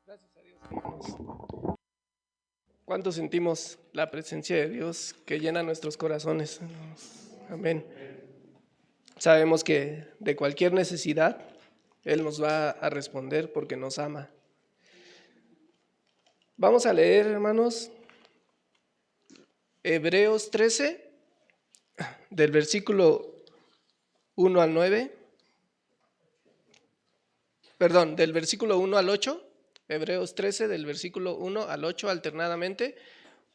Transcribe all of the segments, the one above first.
Gracias a Dios, hermanos. ¿Cuánto sentimos la presencia de Dios que llena nuestros corazones? Amén. Sabemos que de cualquier necesidad Él nos va a responder porque nos ama. Vamos a leer, hermanos, Hebreos 13, del versículo 1 al 9. Perdón, del versículo 1 al 8. Hebreos 13, del versículo 1 al 8 alternadamente.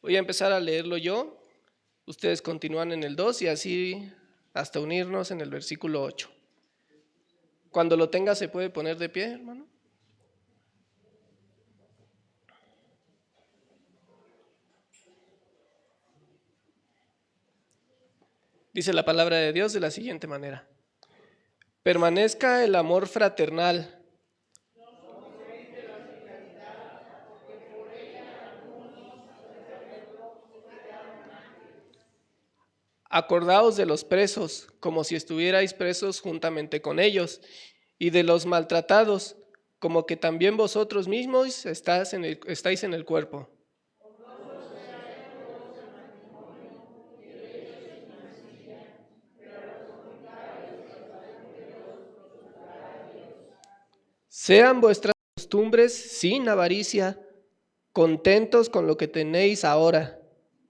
Voy a empezar a leerlo yo, ustedes continúan en el 2 y así hasta unirnos en el versículo 8. Cuando lo tenga se puede poner de pie, hermano. Dice la palabra de Dios de la siguiente manera: permanezca el amor fraternal. Acordaos de los presos, como si estuvierais presos juntamente con ellos, y de los maltratados, como que también vosotros mismos estáis en el cuerpo. Sean vuestras costumbres sin avaricia, contentos con lo que tenéis ahora,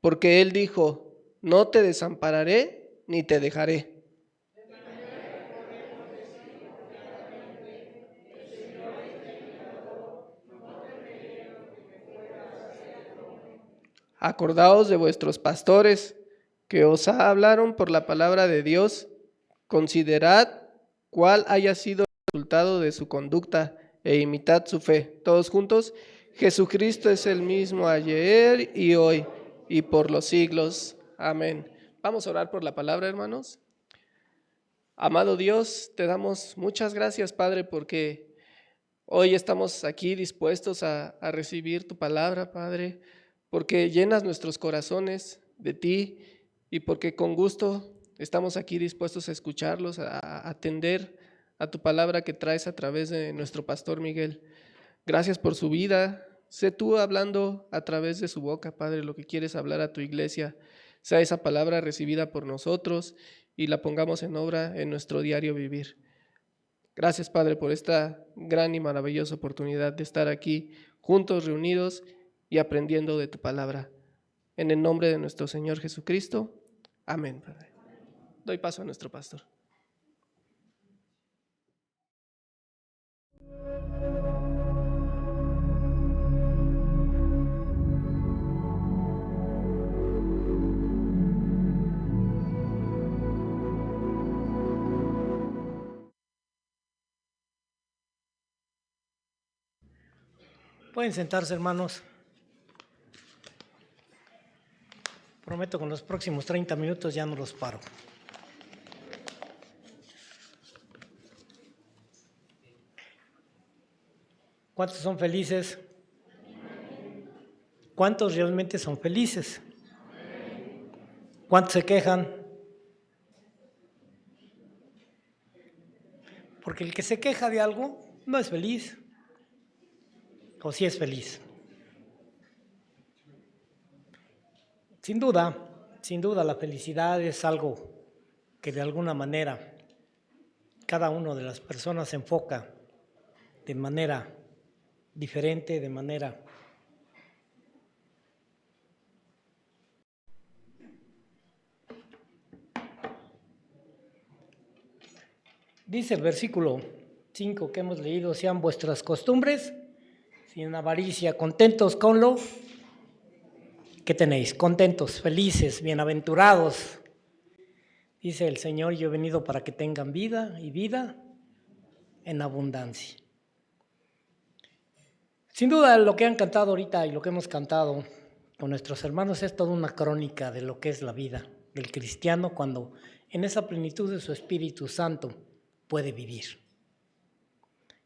porque Él dijo: no te desampararé ni te dejaré. Acordaos de vuestros pastores que os hablaron por la palabra de Dios. Considerad cuál haya sido el resultado de su conducta e imitad su fe. Todos juntos: Jesucristo es el mismo ayer y hoy y por los siglos. Amén. Vamos a orar por la palabra, hermanos. Amado Dios, te damos muchas gracias, Padre, porque hoy estamos aquí dispuestos a recibir tu palabra, Padre, porque llenas nuestros corazones de ti y porque con gusto estamos aquí dispuestos a escucharlos, a atender a tu palabra que traes a través de nuestro pastor Miguel. Gracias por su vida. Sé tú hablando a través de su boca, Padre, lo que quieres hablar a tu iglesia. Sea esa palabra recibida por nosotros y la pongamos en obra en nuestro diario vivir. Gracias, Padre, por esta gran y maravillosa oportunidad de estar aquí juntos, reunidos y aprendiendo de tu palabra. En el nombre de nuestro Señor Jesucristo. Amén, Padre. Doy paso a nuestro pastor. Pueden sentarse, hermanos. Prometo que en los próximos 30 minutos ya no los paro. ¿Cuántos son felices? ¿Cuántos realmente son felices? ¿Cuántos se quejan? Porque el que se queja de algo no es feliz. ¿O sí es feliz? Sin duda la felicidad es algo que de alguna manera cada una de las personas se enfoca de manera diferente, de manera dice el versículo 5 que hemos leído: sean vuestras costumbres sin avaricia, contentos con lo que tenéis, contentos, felices, bienaventurados. Dice el Señor, yo he venido para que tengan vida y vida en abundancia. Sin duda lo que han cantado ahorita y lo que hemos cantado con nuestros hermanos es toda una crónica de lo que es la vida del cristiano cuando en esa plenitud de su Espíritu Santo puede vivir.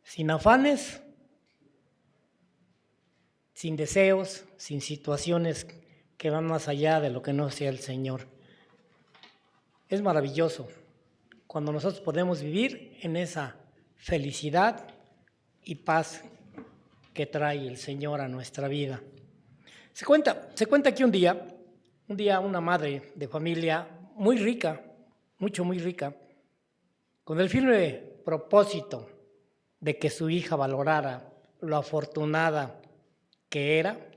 Sin afanes, sin deseos, sin situaciones que van más allá de lo que no sea el Señor. Es maravilloso cuando nosotros podemos vivir en esa felicidad y paz que trae el Señor a nuestra vida. Se cuenta que un día una madre de familia muy rica, muy rica, con el firme propósito de que su hija valorara lo afortunada que era,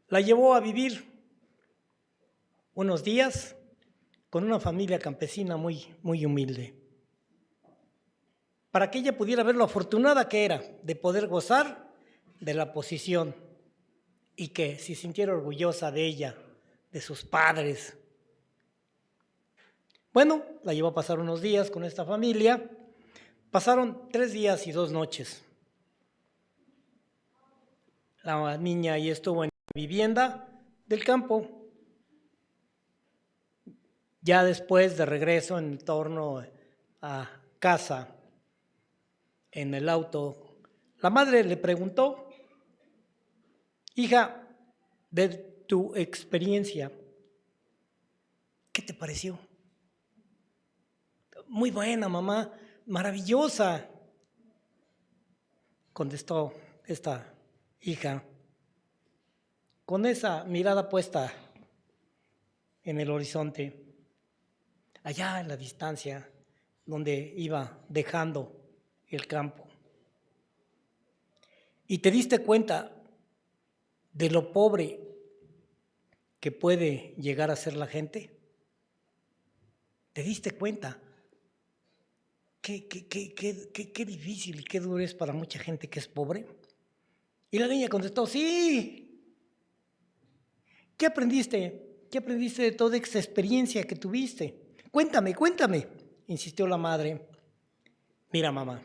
la llevó a vivir unos días con una familia campesina muy humilde, para que ella pudiera ver lo afortunada que era de poder gozar de la posición y que se sintiera orgullosa de ella, de sus padres. Bueno, la llevó a pasar unos días con esta familia. Pasaron 3 días y 2 noches. La niña ahí estuvo en la vivienda del campo. Ya después de regreso en torno a casa, en el auto, la madre le preguntó: hija, de tu experiencia, ¿qué te pareció? Muy buena, mamá, maravillosa, contestó esta hija, con esa mirada puesta en el horizonte, allá en la distancia, donde iba dejando el campo. Y te diste cuenta de lo pobre que puede llegar a ser la gente. ¿Te diste cuenta? Qué difícil y qué duro es para mucha gente que es pobre. Y la niña contestó: sí. ¿Qué aprendiste? ¿Qué aprendiste de toda esa experiencia que tuviste? Cuéntame, insistió la madre. Mira, mamá,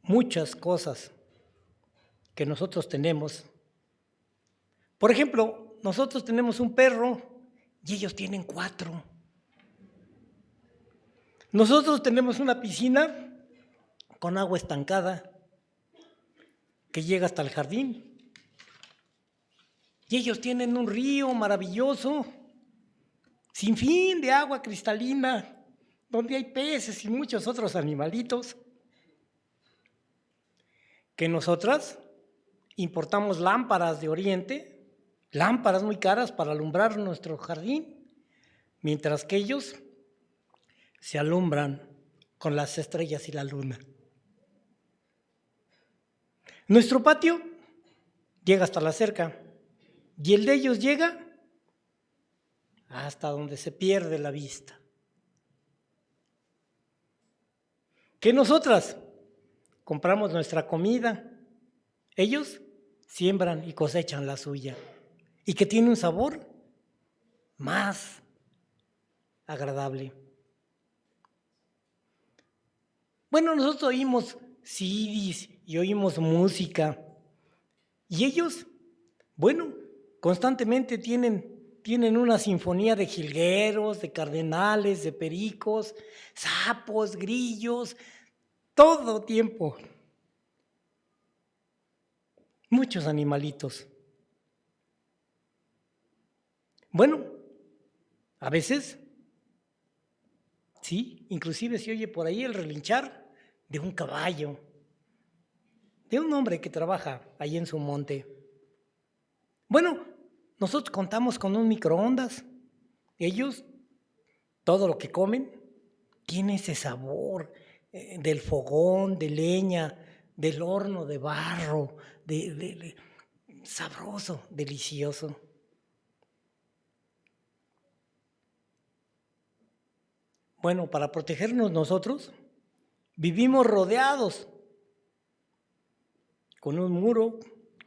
muchas cosas que nosotros tenemos. Por ejemplo, nosotros tenemos un perro y ellos tienen 4. Nosotros tenemos una piscina con agua estancada que llega hasta el jardín. Y ellos tienen un río maravilloso, sin fin, de agua cristalina, donde hay peces y muchos otros animalitos. Que nosotras importamos lámparas de Oriente, lámparas muy caras para alumbrar nuestro jardín, mientras que ellos se alumbran con las estrellas y la luna. Nuestro patio llega hasta la cerca y el de ellos llega hasta donde se pierde la vista. Que nosotras compramos nuestra comida, ellos siembran y cosechan la suya, y que tiene un sabor más agradable. Bueno, nosotros oímos CDs y oímos música, y ellos, bueno, constantemente tienen una sinfonía de jilgueros, de cardenales, de pericos, sapos, grillos, todo tiempo. Muchos animalitos. Bueno, a veces, sí, inclusive se oye por ahí el relinchar de un caballo, de un hombre que trabaja ahí en su monte. Bueno, nosotros contamos con un microondas. Ellos, todo lo que comen, tiene ese sabor del fogón, de leña, del horno de barro, sabroso, delicioso. Bueno, para protegernos nosotros, vivimos rodeados con un muro,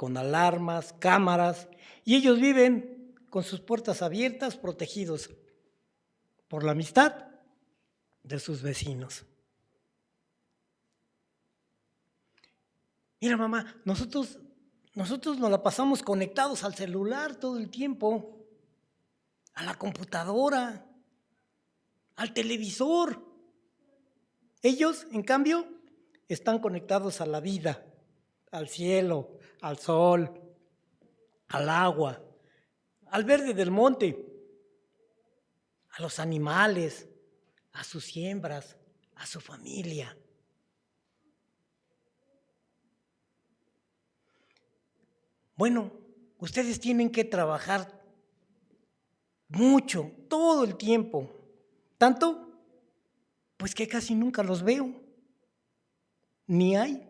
con alarmas, cámaras, y ellos viven con sus puertas abiertas, protegidos por la amistad de sus vecinos. Mira, mamá, nosotros nos la pasamos conectados al celular todo el tiempo, a la computadora, al televisor. Ellos, en cambio, están conectados a la vida, al cielo, al sol, al agua, al verde del monte, a los animales, a sus siembras, a su familia. Bueno, ustedes tienen que trabajar mucho, todo el tiempo, tanto pues que casi nunca los veo, ni hay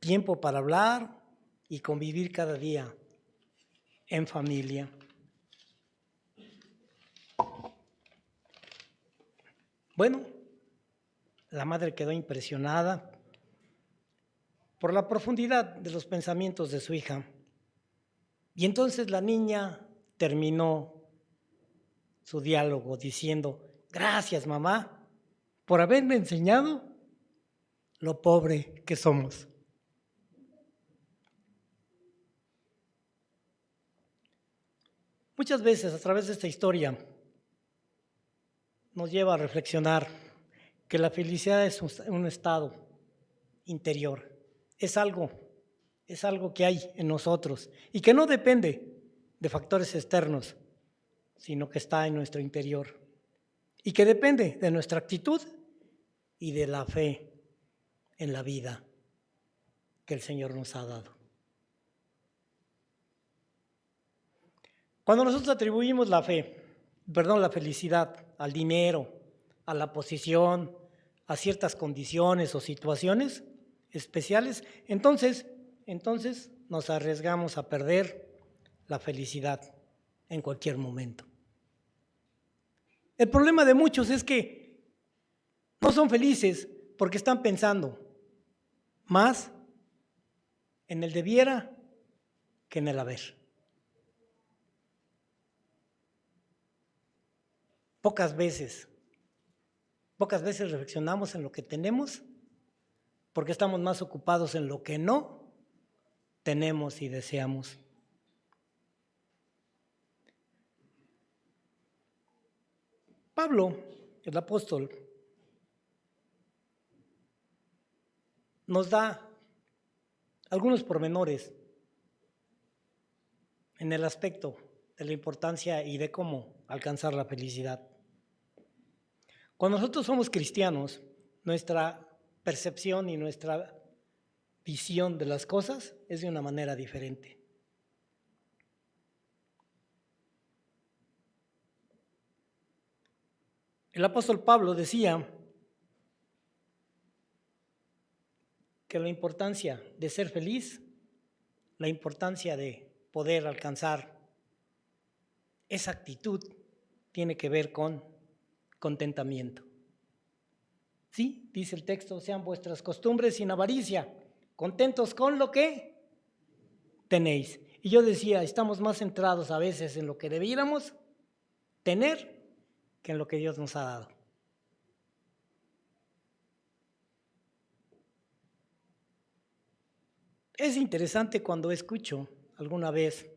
tiempo para hablar y convivir cada día en familia. Bueno, la madre quedó impresionada por la profundidad de los pensamientos de su hija. Y entonces la niña terminó su diálogo diciendo: gracias, mamá, por haberme enseñado lo pobre que somos. Muchas veces a través de esta historia nos lleva a reflexionar que la felicidad es un estado interior, es algo que hay en nosotros y que no depende de factores externos, sino que está en nuestro interior y que depende de nuestra actitud y de la fe en la vida que el Señor nos ha dado. Cuando nosotros atribuimos la felicidad al dinero, a la posición, a ciertas condiciones o situaciones especiales, entonces nos arriesgamos a perder la felicidad en cualquier momento. El problema de muchos es que no son felices porque están pensando más en el debiera que en el haber. Pocas veces reflexionamos en lo que tenemos porque estamos más ocupados en lo que no tenemos y deseamos. Pablo, el apóstol, nos da algunos pormenores en el aspecto de la importancia y de cómo alcanzar la felicidad. Cuando nosotros somos cristianos, nuestra percepción y nuestra visión de las cosas es de una manera diferente. El apóstol Pablo decía que la importancia de ser feliz, la importancia de poder alcanzar esa actitud tiene que ver con contentamiento. Sí, dice el texto: sean vuestras costumbres sin avaricia, contentos con lo que tenéis. Y yo decía, estamos más centrados a veces en lo que debiéramos tener que en lo que Dios nos ha dado. Es interesante cuando escucho alguna vez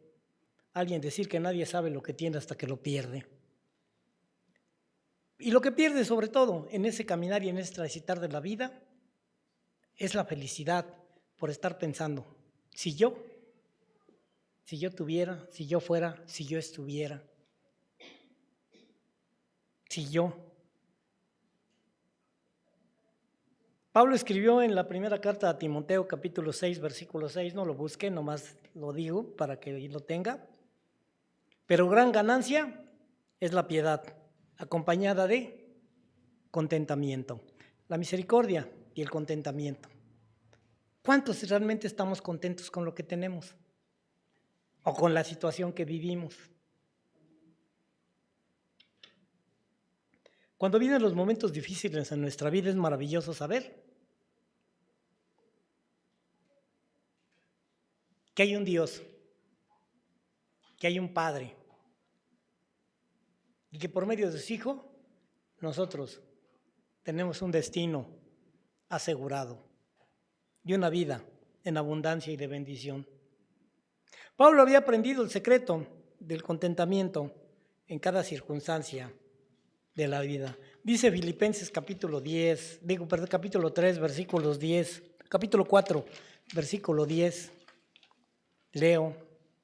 a alguien decir que nadie sabe lo que tiene hasta que lo pierde. Y lo que pierde, sobre todo, en ese caminar y en ese transitar de la vida, es la felicidad por estar pensando: si yo tuviera, si yo fuera, si yo estuviera, si yo. Pablo escribió en la primera carta a Timoteo, capítulo 6, versículo 6, no lo busque, nomás lo digo para que lo tenga. Pero gran ganancia es la piedad, acompañada de contentamiento, la misericordia y el contentamiento. ¿Cuántos realmente estamos contentos con lo que tenemos o con la situación que vivimos? Cuando vienen los momentos difíciles en nuestra vida es maravilloso saber que hay un Dios, que hay un Padre, y que por medio de su Hijo nosotros tenemos un destino asegurado y una vida en abundancia y de bendición. Pablo había aprendido el secreto del contentamiento en cada circunstancia de la vida. Dice Filipenses capítulo 3, versículos 10, capítulo 4, versículo 10, leo,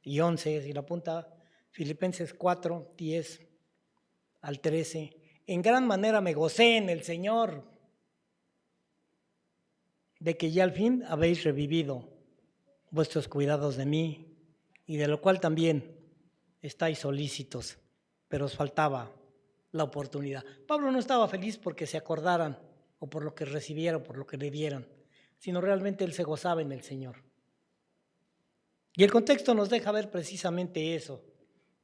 y 11, si la apunta, Filipenses 4, 10 al 13. En gran manera me gocé en el Señor de que ya al fin habéis revivido vuestros cuidados de mí, y de lo cual también estáis solícitos, pero os faltaba la oportunidad. Pablo no estaba feliz porque se acordaran o por lo que recibiera o por lo que le dieran, sino realmente él se gozaba en el Señor. Y el contexto nos deja ver precisamente eso.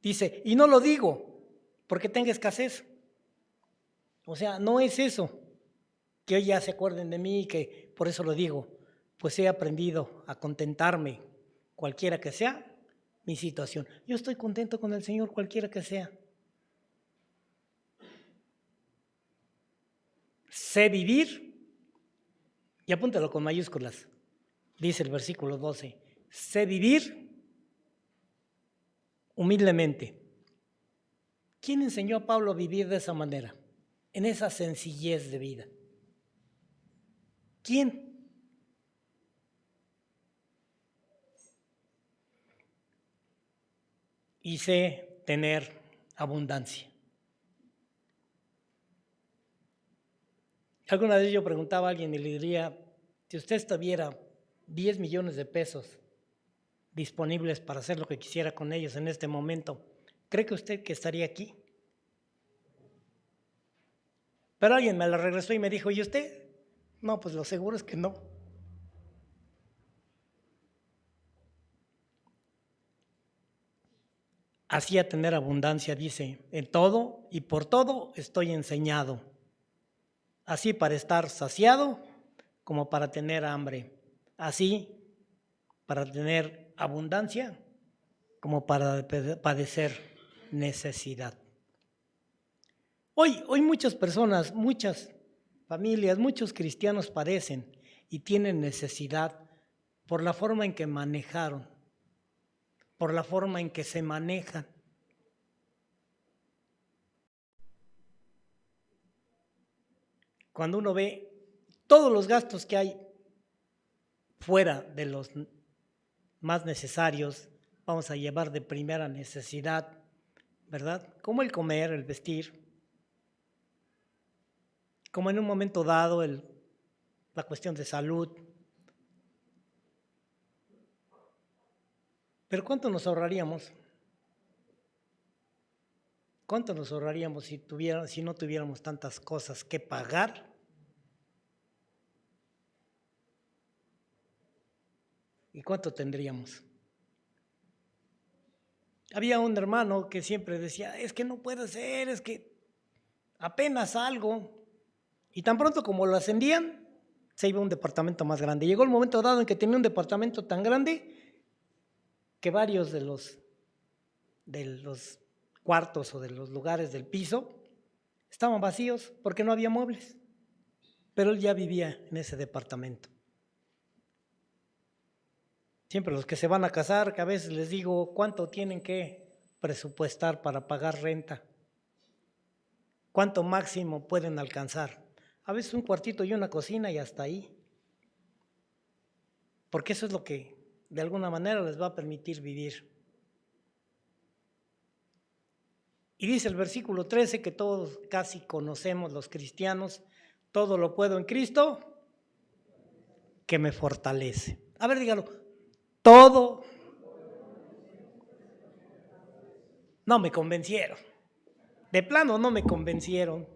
Dice, y no lo digo porque tenga escasez. O sea, no es eso, que hoy ya se acuerden de mí y que por eso lo digo, pues he aprendido a contentarme, cualquiera que sea mi situación. Yo estoy contento con el Señor, cualquiera que sea. Sé vivir, y apúntalo con mayúsculas, dice el versículo 12, sé vivir humildemente. ¿Quién enseñó a Pablo a vivir de esa manera, en esa sencillez de vida? ¿Quién? Y sé tener abundancia. Alguna vez yo preguntaba a alguien y le diría, si usted tuviera 10 millones de pesos disponibles para hacer lo que quisiera con ellos en este momento, ¿cree que usted que estaría aquí? Pero alguien me la regresó y me dijo, ¿y usted? No, pues lo seguro es que no. Así a tener abundancia, dice, en todo y por todo estoy enseñado. Así para estar saciado como para tener hambre. Así para tener abundancia como para padecer necesidad. Hoy muchas personas, muchas familias, muchos cristianos padecen y tienen necesidad por la forma en que manejaron, por la forma en que se manejan. Cuando uno ve todos los gastos que hay fuera de los más necesarios, vamos a llevar de primera necesidad, ¿verdad? Como el comer, el vestir, como en un momento dado la cuestión de salud. Pero ¿cuánto nos ahorraríamos? ¿Cuánto nos ahorraríamos si no tuviéramos tantas cosas que pagar? ¿Y cuánto tendríamos? Había un hermano que siempre decía, es que no puede ser, es que apenas algo. Y tan pronto como lo ascendían, se iba a un departamento más grande. Llegó el momento dado en que tenía un departamento tan grande que varios de los cuartos o de los lugares del piso estaban vacíos porque no había muebles. Pero él ya vivía en ese departamento. Siempre los que se van a casar, que a veces les digo, ¿cuánto tienen que presupuestar para pagar renta? ¿Cuánto máximo pueden alcanzar? A veces un cuartito y una cocina y hasta ahí. Porque eso es lo que de alguna manera les va a permitir vivir. Y dice el versículo 13 que todos casi conocemos los cristianos, todo lo puedo en Cristo que me fortalece. A ver, dígalo, todo. No me convencieron. De plano no me convencieron.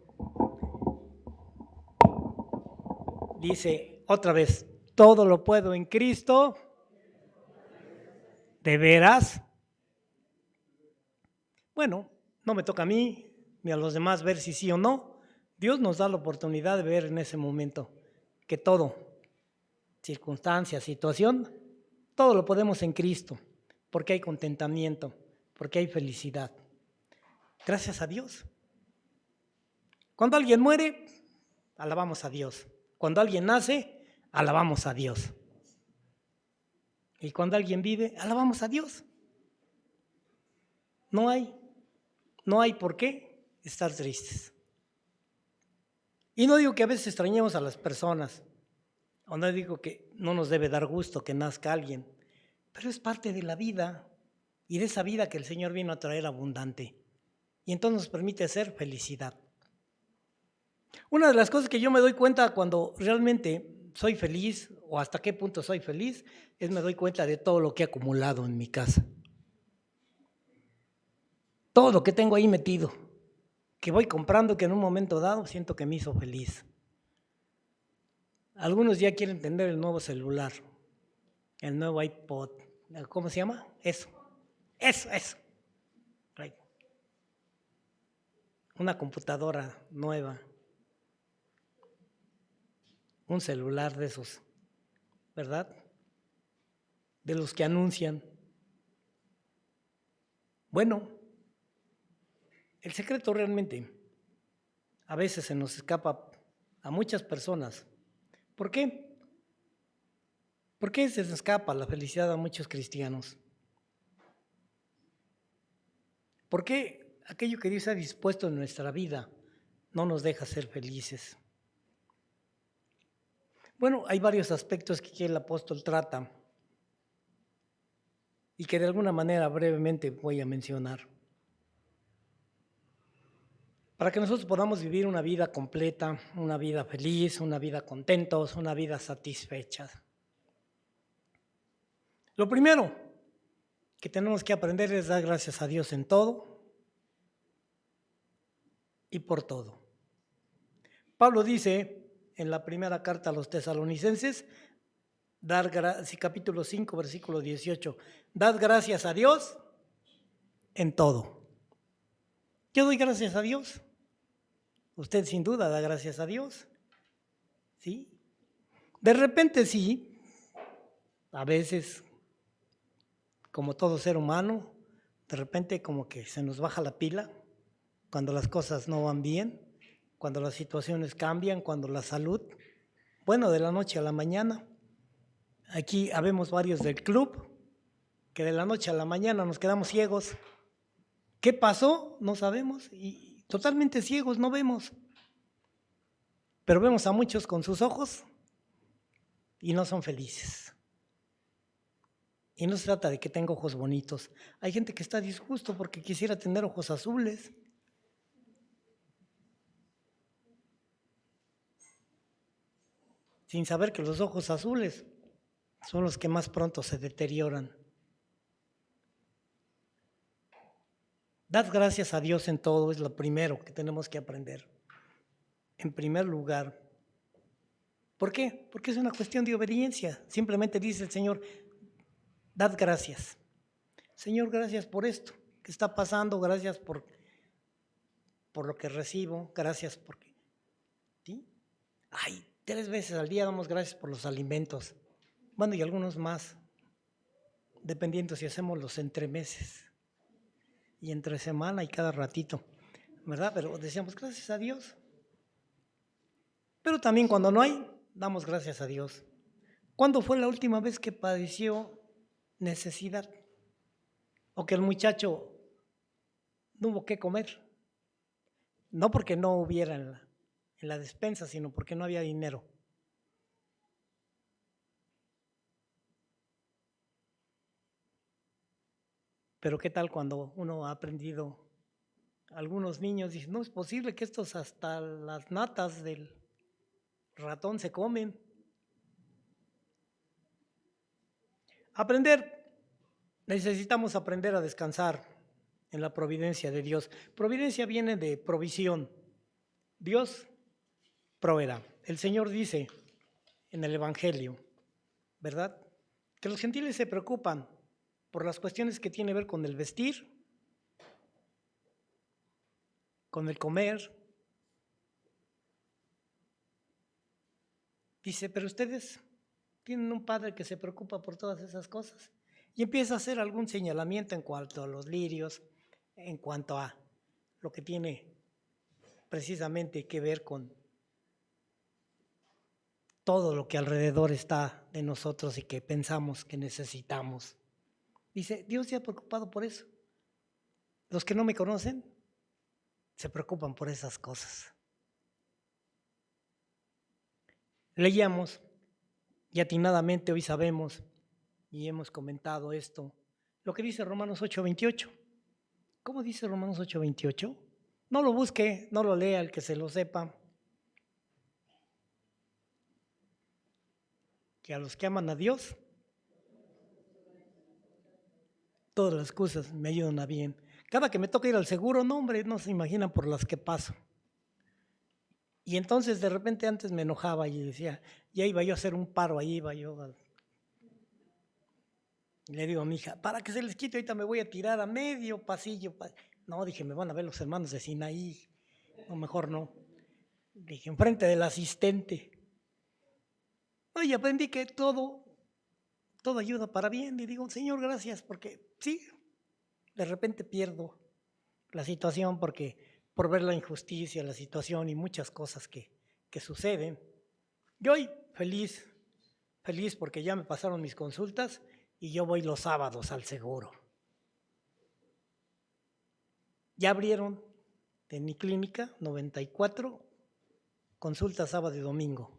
Dice otra vez, todo lo puedo en Cristo. ¿De veras? Bueno, no me toca a mí ni a los demás ver si sí o no. Dios nos da la oportunidad de ver en ese momento que todo, circunstancia, situación, Todo lo podemos en Cristo, porque hay contentamiento, porque hay felicidad. Gracias a Dios. Cuando alguien muere, alabamos a Dios. Cuando alguien nace, alabamos a Dios. Y cuando alguien vive, alabamos a Dios. No hay por qué estar tristes. Y no digo que a veces extrañemos a las personas, o no digo que no nos debe dar gusto que nazca alguien, pero es parte de la vida y de esa vida que el Señor vino a traer abundante. Y entonces nos permite ser felicidad. Una de las cosas que yo me doy cuenta cuando realmente soy feliz, o hasta qué punto soy feliz, es me doy cuenta de todo lo que he acumulado en mi casa. Todo lo que tengo ahí metido, que voy comprando, que en un momento dado siento que me hizo feliz. Algunos ya quieren tener el nuevo celular, el nuevo iPod, ¿cómo se llama? Eso. Right. Una computadora nueva, un celular de esos, ¿verdad? De los que anuncian. Bueno, el secreto realmente a veces se nos escapa a muchas personas. ¿Por qué? ¿Por qué se nos escapa la felicidad a muchos cristianos? ¿Por qué aquello que Dios ha dispuesto en nuestra vida no nos deja ser felices? Bueno, hay varios aspectos que el apóstol trata y que de alguna manera brevemente voy a mencionar. Para que nosotros podamos vivir una vida completa, una vida feliz, una vida contentos, una vida satisfecha. Lo primero que tenemos que aprender es dar gracias a Dios en todo y por todo. Pablo dice en la primera carta a los tesalonicenses, capítulo 5, versículo 18, dad gracias a Dios en todo. Yo doy gracias a Dios. Usted sin duda da gracias a Dios. ¿Sí? De repente sí, a veces, como todo ser humano, de repente como que se nos baja la pila cuando las cosas no van bien, cuando las situaciones cambian, cuando la salud, bueno, de la noche a la mañana. Aquí habemos varios del club que de la noche a la mañana nos quedamos ciegos. ¿Qué pasó? No sabemos y totalmente ciegos, no vemos. Pero vemos a muchos con sus ojos y no son felices. Y no se trata de que tenga ojos bonitos. Hay gente que está a disgusto porque quisiera tener ojos azules. Sin saber que los ojos azules son los que más pronto se deterioran. Dad gracias a Dios en todo, es lo primero que tenemos que aprender. En primer lugar. ¿Por qué? Porque es una cuestión de obediencia. Simplemente dice el Señor, dad gracias. Señor, gracias por esto que está pasando, gracias por lo que recibo, gracias porque... ¿Sí? Ay, 3 veces al día damos gracias por los alimentos. Bueno, y algunos más, dependiendo si hacemos los entremeses y entre semana y cada ratito, ¿verdad? Pero decíamos gracias a Dios. Pero también cuando no hay, damos gracias a Dios. ¿Cuándo fue la última vez que padeció necesidad? O que el muchacho no hubo qué comer. No porque no hubiera en la despensa, sino porque no había dinero. Pero ¿qué tal cuando uno ha aprendido? Algunos niños dicen, no es posible que estos hasta las natas del ratón se comen. Necesitamos aprender a descansar en la providencia de Dios. Providencia viene de provisión. Dios proveerá. El Señor dice en el Evangelio, ¿verdad? Que los gentiles se preocupan por las cuestiones que tienen que ver con el vestir, con el comer. Dice, pero ustedes tienen un padre que se preocupa por todas esas cosas y empieza a hacer algún señalamiento en cuanto a los lirios, en cuanto a lo que tiene precisamente que ver con todo lo que alrededor está de nosotros y que pensamos que necesitamos. Dice, Dios se ha preocupado por eso. Los que no me conocen se preocupan por esas cosas. Leíamos y atinadamente hoy sabemos y hemos comentado esto, lo que dice Romanos 8:28. ¿Cómo dice Romanos 8:28? No lo busque, no lo lea, el que se lo sepa. Que a los que aman a Dios, todas las cosas me ayudan a bien. Cada que me toca ir al seguro, no hombre, no se imaginan por las que paso. Y entonces de repente antes me enojaba y decía, ya iba yo a hacer un paro, ahí iba yo. Y le digo a mi hija, para que se les quite, ahorita me voy a tirar a medio pasillo. No, dije, me van a ver los hermanos de Sinaí. No, mejor no. Dije, enfrente del asistente. Oye, aprendí que todo ayuda para bien. Y digo, Señor, gracias, porque sí, de repente pierdo la situación por ver la injusticia, la situación y muchas cosas que suceden. Yo hoy feliz porque ya me pasaron mis consultas y yo voy los sábados al seguro. Ya abrieron en mi clínica 94 consultas sábado y domingo.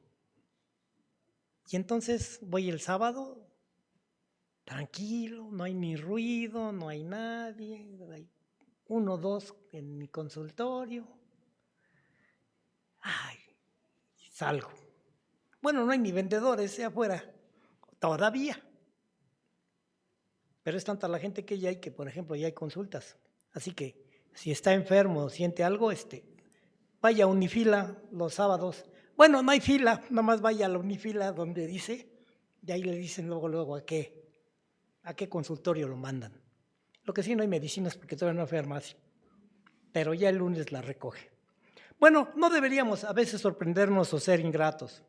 Y entonces voy el sábado tranquilo, no hay ni ruido, no hay nadie, hay 1 o 2 en mi consultorio. Ay, salgo. Bueno, no hay ni vendedores afuera, todavía. Pero es tanta la gente que ya hay que, por ejemplo, ya hay consultas. Así que si está enfermo o siente algo, vaya a Unifila los sábados. Bueno, no hay fila, nada más vaya a la Unifila donde dice, y ahí le dicen luego a qué consultorio lo mandan. Lo que sí no hay medicinas porque todavía no hay farmacia, pero ya el lunes la recoge. Bueno, no deberíamos a veces sorprendernos o ser ingratos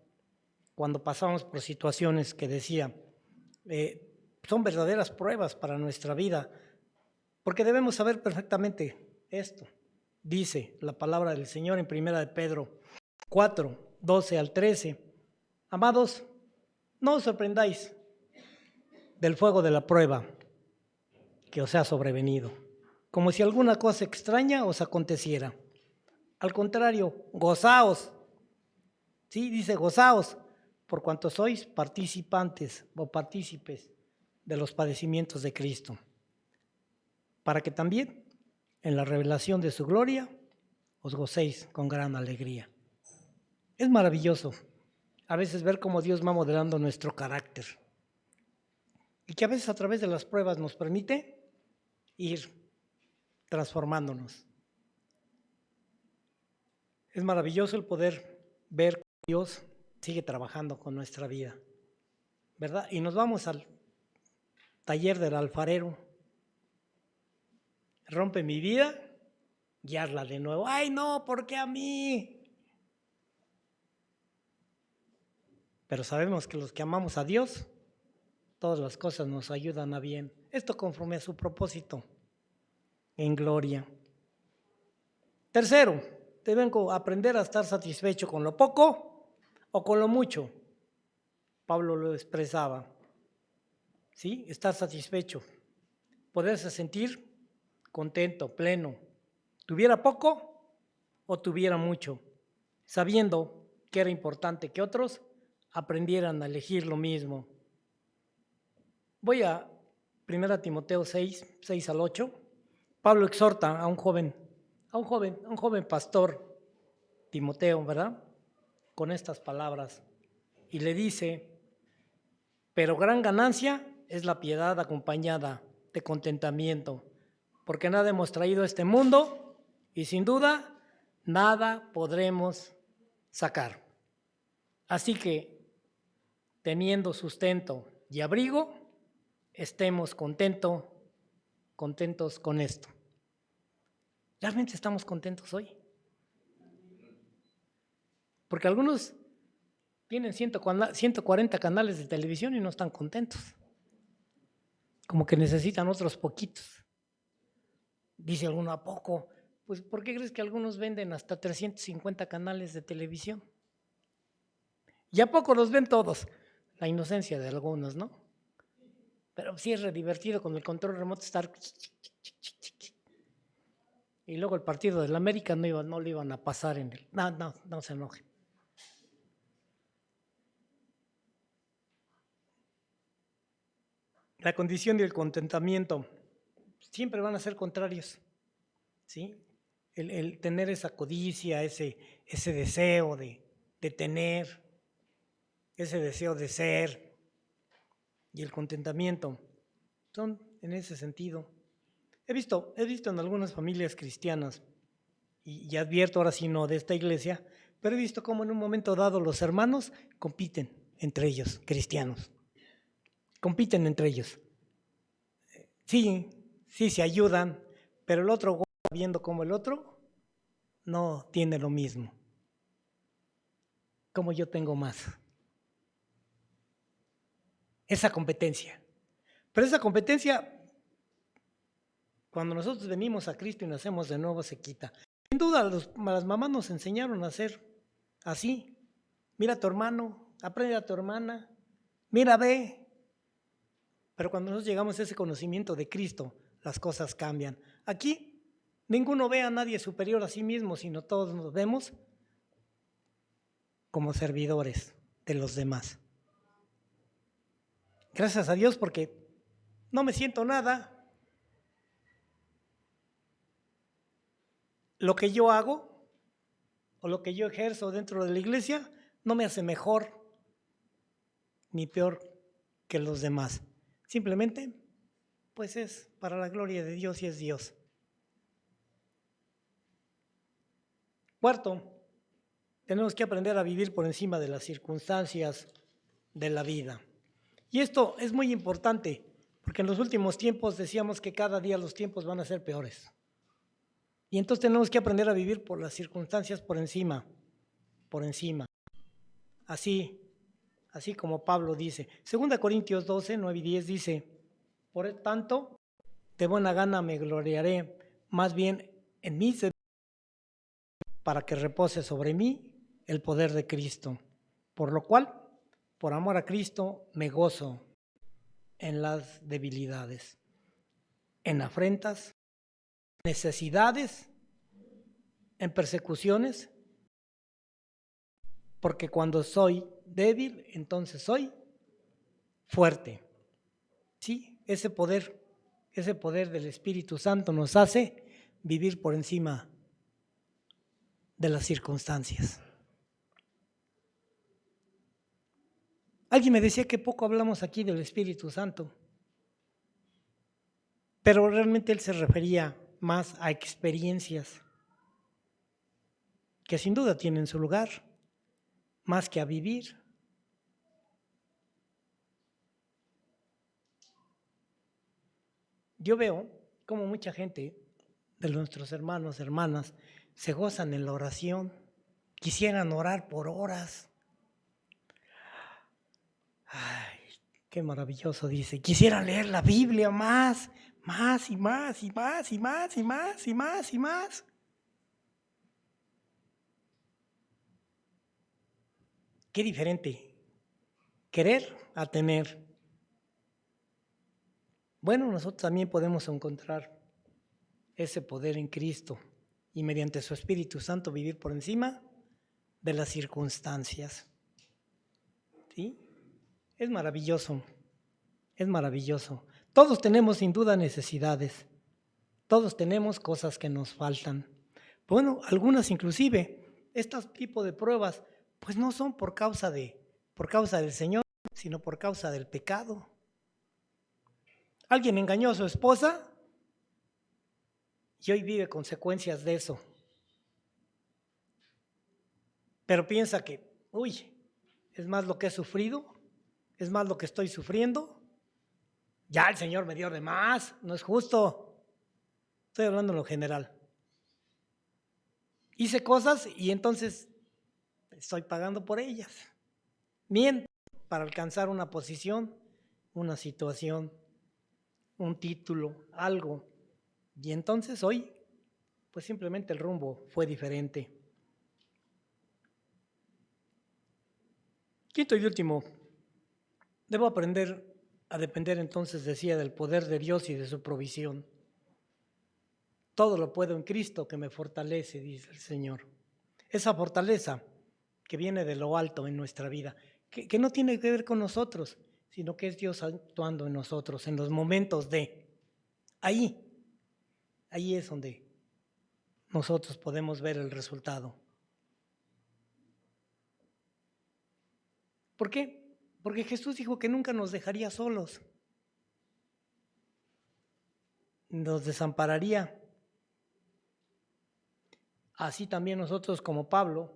cuando pasamos por situaciones que decía, son verdaderas pruebas para nuestra vida, porque debemos saber perfectamente esto. Dice la palabra del Señor en 1 de Pedro 4, 12 al 13. Amados, no os sorprendáis del fuego de la prueba que os ha sobrevenido, como si alguna cosa extraña os aconteciera. Al contrario, gozaos. Sí, dice gozaos, por cuanto sois participantes o partícipes de los padecimientos de Cristo, para que también en la revelación de su gloria os gocéis con gran alegría. Es maravilloso a veces ver cómo Dios va modelando nuestro carácter y que a veces a través de las pruebas nos permite ir transformándonos. Es maravilloso el poder ver que Dios sigue trabajando con nuestra vida, ¿verdad? Y nos vamos al taller del alfarero. Rompe mi vida, guiarla de nuevo. ¡Ay, no! ¿Por qué a mí? Pero sabemos que los que amamos a Dios, todas las cosas nos ayudan a bien. Esto conforme a su propósito, en gloria. Tercero, deben aprender a estar satisfecho con lo poco o con lo mucho. Pablo lo expresaba. ¿Sí? Estar satisfecho. Poderse sentir contento, pleno. Tuviera poco o tuviera mucho. Sabiendo que era importante que otros aprendieran a elegir lo mismo. Voy a 1 Timoteo 6 al 8. Pablo exhorta a un joven pastor, Timoteo, ¿verdad? Con estas palabras. Y le dice, pero gran ganancia es la piedad acompañada de contentamiento, porque nada hemos traído a este mundo y sin duda nada podremos sacar. Así que, teniendo sustento y abrigo, estemos contentos con esto. ¿Realmente estamos contentos hoy? Porque algunos tienen 140 canales de televisión y no están contentos. Como que necesitan otros poquitos. Dice alguno, ¿a poco? Pues, ¿por qué crees que algunos venden hasta 350 canales de televisión? ¿Y a poco los ven todos? La inocencia de algunos, ¿no? Pero sí es re divertido con el control remoto estar... Y luego el partido del América no le iban a pasar en el... No se enojen. La condición y el contentamiento siempre van a ser contrarios, ¿sí? El tener esa codicia, ese deseo de tener, ese deseo de ser y el contentamiento son en ese sentido. He visto en algunas familias cristianas, y advierto ahora sí no de esta iglesia, pero he visto cómo en un momento dado los hermanos compiten entre ellos, cristianos. Compiten entre ellos. Sí, se ayudan, pero el otro goza viendo cómo el otro no tiene lo mismo. Como yo tengo más. Esa competencia. Pero esa competencia, cuando nosotros venimos a Cristo y nacemos de nuevo, se quita. Sin duda, las mamás nos enseñaron a ser así. Mira a tu hermano, aprende a tu hermana, mira, ve. Pero cuando nosotros llegamos a ese conocimiento de Cristo, las cosas cambian. Aquí, ninguno ve a nadie superior a sí mismo, sino todos nos vemos como servidores de los demás. Gracias a Dios porque no me siento nada. Lo que yo hago o lo que yo ejerzo dentro de la iglesia no me hace mejor ni peor que los demás. Simplemente, pues es para la gloria de Dios y es Dios. Cuarto, tenemos que aprender a vivir por encima de las circunstancias de la vida. Y esto es muy importante, porque en los últimos tiempos decíamos que cada día los tiempos van a ser peores. Y entonces tenemos que aprender a vivir por las circunstancias por encima. Así como Pablo dice. 2 Corintios 12, 9 y 10 dice, por tanto, de buena gana me gloriaré más bien en mí, para que repose sobre mí el poder de Cristo. Por lo cual, por amor a Cristo, me gozo en las debilidades, en afrentas, necesidades, en persecuciones, porque cuando soy débil, entonces soy fuerte. Sí, ese poder del Espíritu Santo nos hace vivir por encima de las circunstancias. Alguien me decía que poco hablamos aquí del Espíritu Santo, pero realmente él se refería más a experiencias que sin duda tienen su lugar, más que a vivir. Yo veo cómo mucha gente de nuestros hermanos, hermanas, se gozan en la oración, quisieran orar por horas. Ay, qué maravilloso, dice. Quisieran leer la Biblia más y más. Qué diferente, querer a tener. Bueno, nosotros también podemos encontrar ese poder en Cristo y mediante su Espíritu Santo vivir por encima de las circunstancias. ¿Sí? Es maravilloso. Todos tenemos sin duda necesidades. Todos tenemos cosas que nos faltan. Bueno, algunas inclusive, este tipo de pruebas, pues no son por causa del Señor, sino por causa del pecado. Alguien engañó a su esposa y hoy vive consecuencias de eso. Pero piensa que, es más lo que he sufrido, es más lo que estoy sufriendo. Ya el Señor me dio de más, no es justo. Estoy hablando en lo general. Hice cosas y entonces estoy pagando por ellas. mienten para alcanzar una posición, una situación, un título, algo. Y entonces hoy, pues simplemente el rumbo fue diferente. Quinto y último, debo aprender a depender entonces, decía, del poder de Dios y de su provisión. Todo lo puedo en Cristo que me fortalece, dice el Señor. Esa fortaleza que viene de lo alto en nuestra vida, que no tiene que ver con nosotros, sino que es Dios actuando en nosotros en los momentos de. Ahí es donde nosotros podemos ver el resultado. ¿Por qué? Porque Jesús dijo que nunca nos dejaría solos, nos desampararía. Así también nosotros como Pablo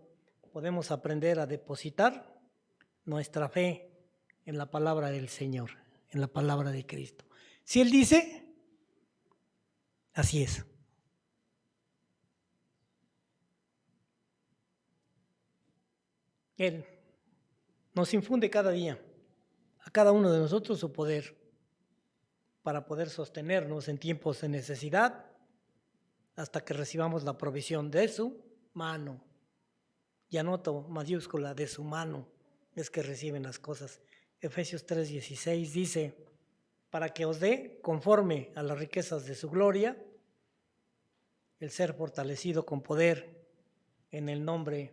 podemos aprender a depositar nuestra fe en la palabra del Señor, en la palabra de Cristo. Si Él dice, así es. Él nos infunde cada día, a cada uno de nosotros, su poder para poder sostenernos en tiempos de necesidad hasta que recibamos la provisión de su mano. Y anoto mayúscula, de su mano es que reciben las cosas. Efesios 3:16 dice, para que os dé, conforme a las riquezas de su gloria, el ser fortalecido con poder en el hombre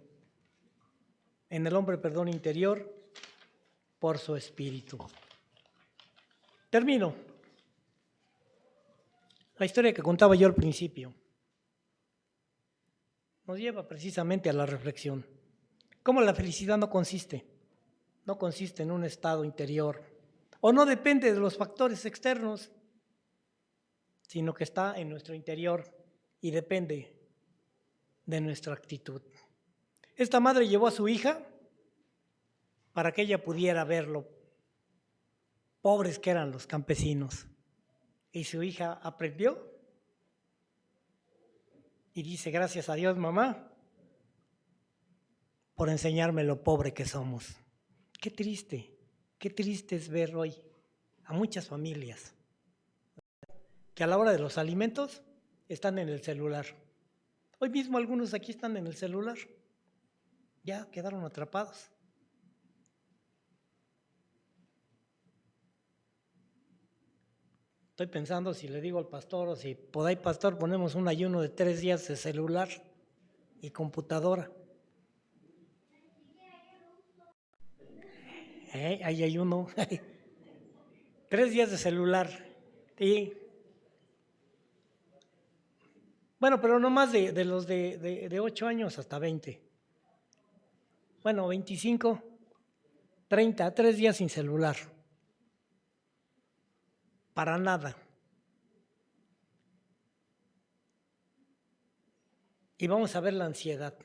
interior por su espíritu. Termino. La historia que contaba yo al principio nos lleva precisamente a la reflexión. ¿Cómo la felicidad no consiste en un estado interior o no depende de los factores externos, sino que está en nuestro interior y depende de nuestra actitud? Esta madre llevó a su hija para que ella pudiera ver lo pobres que eran los campesinos. Y su hija aprendió y dice, gracias a Dios, mamá, por enseñarme lo pobre que somos. Qué triste es ver hoy a muchas familias que a la hora de los alimentos están en el celular. Hoy mismo algunos aquí están en el celular, ya quedaron atrapados. Estoy pensando si le digo al pastor o si podáis, pastor, ponemos un ayuno de 3 días de celular y computadora. Ahí hay uno. 3 días de celular. Sí. Bueno, pero no más de los de 8 años hasta 20. Bueno, 25, 30, 3 días sin celular. Para nada. Y vamos a ver la ansiedad.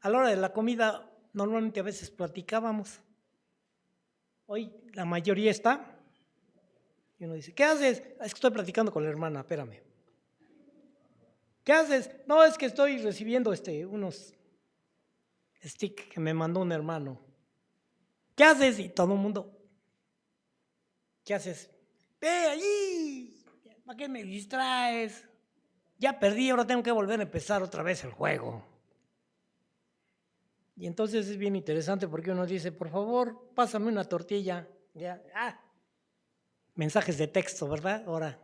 A la hora de la comida, normalmente a veces platicábamos. Hoy la mayoría está. Y uno dice, ¿qué haces? Es que estoy platicando con la hermana, espérame. ¿Qué haces? No, es que estoy recibiendo unos stick que me mandó un hermano. ¿Qué haces? Y todo el mundo, ¿qué haces? Ve allí, ¿para qué me distraes? Ya perdí, ahora tengo que volver a empezar otra vez el juego. Y entonces es bien interesante porque uno dice, por favor, pásame una tortilla. Ya, mensajes de texto, ¿verdad? Ahora.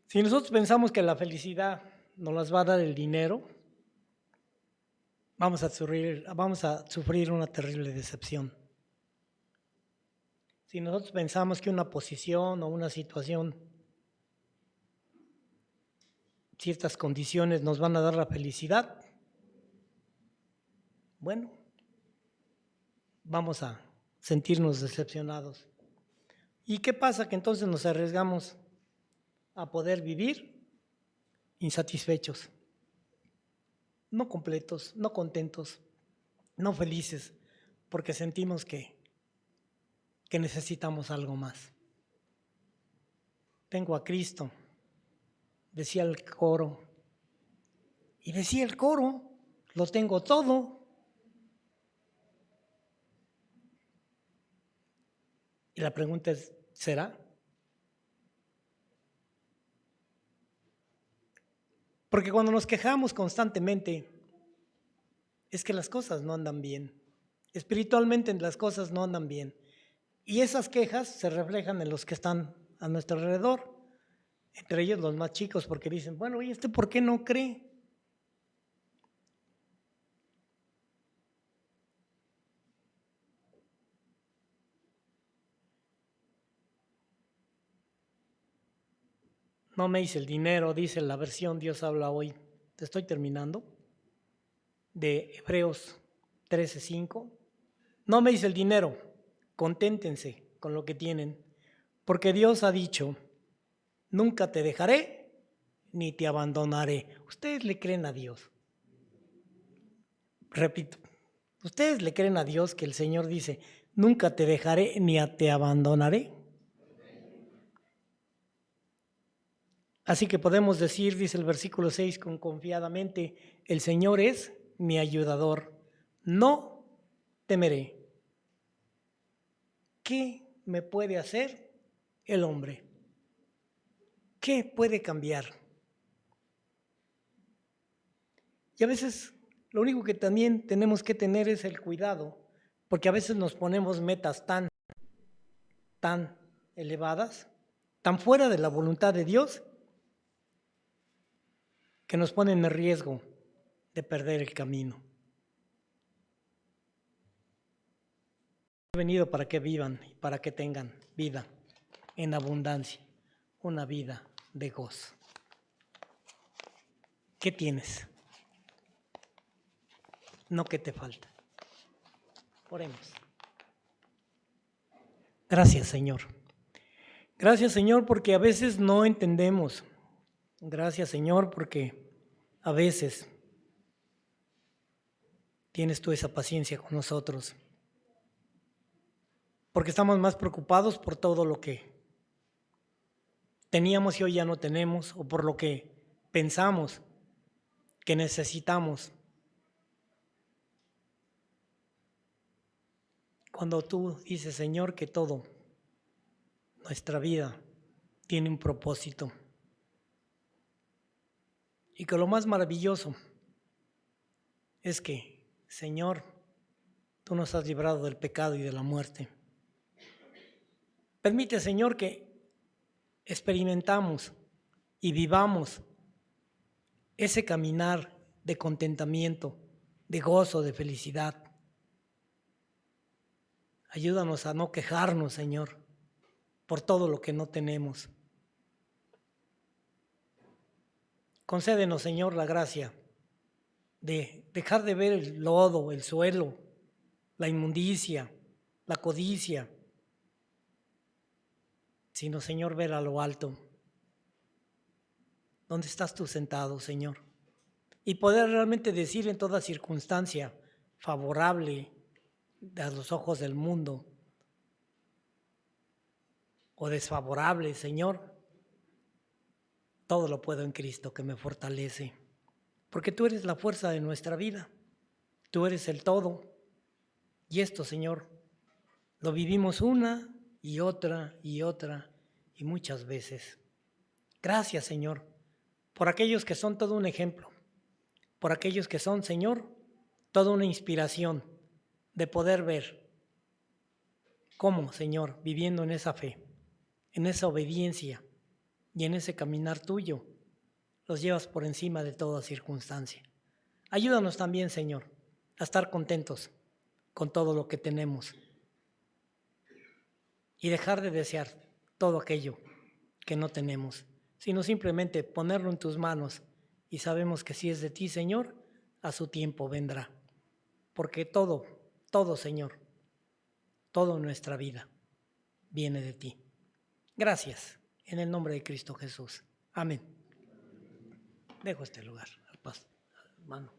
Si nosotros pensamos que la felicidad nos las va a dar el dinero, vamos a sufrir una terrible decepción. Si nosotros pensamos que una posición o una situación, ciertas condiciones nos van a dar la felicidad, bueno, vamos a sentirnos decepcionados. ¿Y qué pasa? Que entonces nos arriesgamos a poder vivir insatisfechos, no completos, no contentos, no felices, porque sentimos que necesitamos algo más. Tengo a Cristo, decía el coro, y decía el coro, lo tengo todo, Y la pregunta es, ¿será? Porque cuando nos quejamos constantemente, es que las cosas no andan bien. Espiritualmente las cosas no andan bien. Y esas quejas se reflejan en los que están a nuestro alrededor, entre ellos los más chicos, porque dicen, bueno, ¿y por qué no cree? No me hice el dinero, dice la versión Dios habla hoy. Te estoy terminando. De Hebreos 13:5. No me hice el dinero, conténtense con lo que tienen, porque Dios ha dicho, nunca te dejaré ni te abandonaré. ¿Ustedes le creen a Dios? Repito, ¿ustedes le creen a Dios que el Señor dice, nunca te dejaré ni te abandonaré? Así que podemos decir, dice el versículo 6, con confiadamente, el Señor es mi ayudador, no temeré. ¿Qué me puede hacer el hombre? ¿Qué puede cambiar? Y a veces lo único que también tenemos que tener es el cuidado, porque a veces nos ponemos metas tan elevadas, tan fuera de la voluntad de Dios, que nos ponen en riesgo de perder el camino. He venido para que vivan y para que tengan vida en abundancia, una vida de gozo. ¿Qué tienes? No que te falta. Oremos. Gracias, Señor. Gracias, Señor, porque a veces no entendemos. Gracias, Señor, porque a veces tienes tú esa paciencia con nosotros. Porque estamos más preocupados por todo lo que teníamos y hoy ya no tenemos, o por lo que pensamos que necesitamos. Cuando tú dices, Señor, que todo, nuestra vida, tiene un propósito. Y que lo más maravilloso es que, Señor, tú nos has librado del pecado y de la muerte. Permite, Señor, que experimentamos y vivamos ese caminar de contentamiento, de gozo, de felicidad. Ayúdanos a no quejarnos, Señor, por todo lo que no tenemos. Concédenos, Señor, la gracia de dejar de ver el lodo, el suelo, la inmundicia, la codicia, sino, Señor, ver a lo alto. ¿Dónde estás tú sentado, Señor? Y poder realmente decir en toda circunstancia favorable a los ojos del mundo o desfavorable, Señor, todo lo puedo en Cristo que me fortalece. Porque tú eres la fuerza de nuestra vida. Tú eres el todo. Y esto, Señor, lo vivimos una y otra y otra y muchas veces. Gracias, Señor, por aquellos que son todo un ejemplo, por aquellos que son, Señor, toda una inspiración de poder ver cómo, Señor, viviendo en esa fe, en esa obediencia y en ese caminar tuyo, los llevas por encima de toda circunstancia. Ayúdanos también, Señor, a estar contentos con todo lo que tenemos y dejar de desear todo aquello que no tenemos, sino simplemente ponerlo en tus manos y sabemos que si es de ti, Señor, a su tiempo vendrá. Porque todo, Señor, toda nuestra vida viene de ti. Gracias, en el nombre de Cristo Jesús. Amén. Dejo este lugar al hermano.